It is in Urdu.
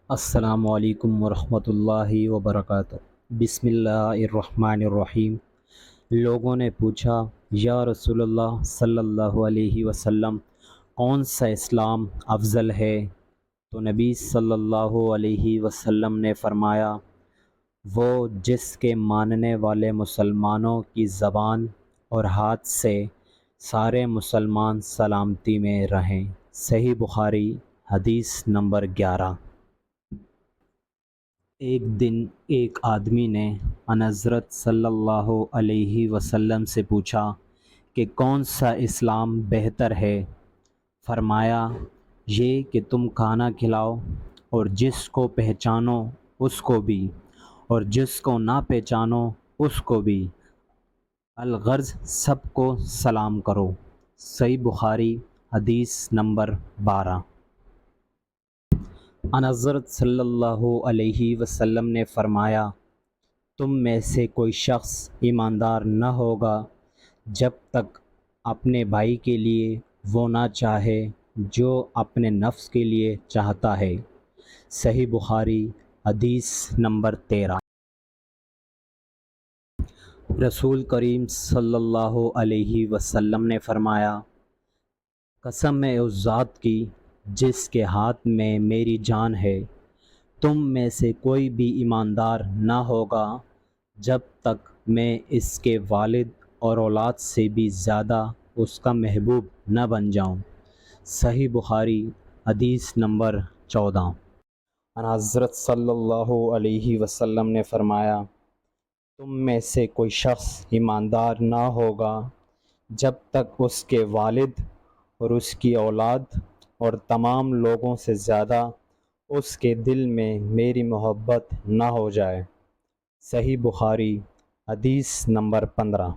السلام علیکم ورحمۃ اللہ وبرکاتہ۔ بسم اللہ الرحمن الرحیم۔ لوگوں نے پوچھا، یا رسول اللہ صلی اللہ علیہ وسلم، کون سا اسلام افضل ہے؟ تو نبی صلی اللہ علیہ وسلم نے فرمایا، وہ جس کے ماننے والے مسلمانوں کی زبان اور ہاتھ سے سارے مسلمان سلامتی میں رہیں۔ صحیح بخاری، حدیث نمبر 11۔ ایک دن ایک آدمی نے ان حضرت صلی اللہ علیہ وسلم سے پوچھا کہ کون سا اسلام بہتر ہے؟ فرمایا، یہ کہ تم کھانا کھلاؤ اور جس کو پہچانو اس کو بھی، اور جس کو نہ پہچانو اس کو بھی، الغرض سب کو سلام کرو۔ صحیح بخاری، حدیث نمبر 12۔ ان حضرت صلی اللہ علیہ وسلم نے فرمایا، تم میں سے کوئی شخص ایماندار نہ ہوگا جب تک اپنے بھائی کے لیے وہ نہ چاہے جو اپنے نفس کے لیے چاہتا ہے۔ صحیح بخاری، حدیث نمبر 13۔ رسول کریم صلی اللہ علیہ وسلم نے فرمایا، قسم ہے اس ذات کی جس کے ہاتھ میں میری جان ہے، تم میں سے کوئی بھی ایماندار نہ ہوگا جب تک میں اس کے والد اور اولاد سے بھی زیادہ اس کا محبوب نہ بن جاؤں۔ صحیح بخاری، حدیث نمبر 14۔ ان حضرت صلی اللہ علیہ وسلم نے فرمایا، تم میں سے کوئی شخص ایماندار نہ ہوگا جب تک اس کے والد اور اس کی اولاد اور تمام لوگوں سے زیادہ اس کے دل میں میری محبت نہ ہو جائے۔ صحیح بخاری، حدیث نمبر 15۔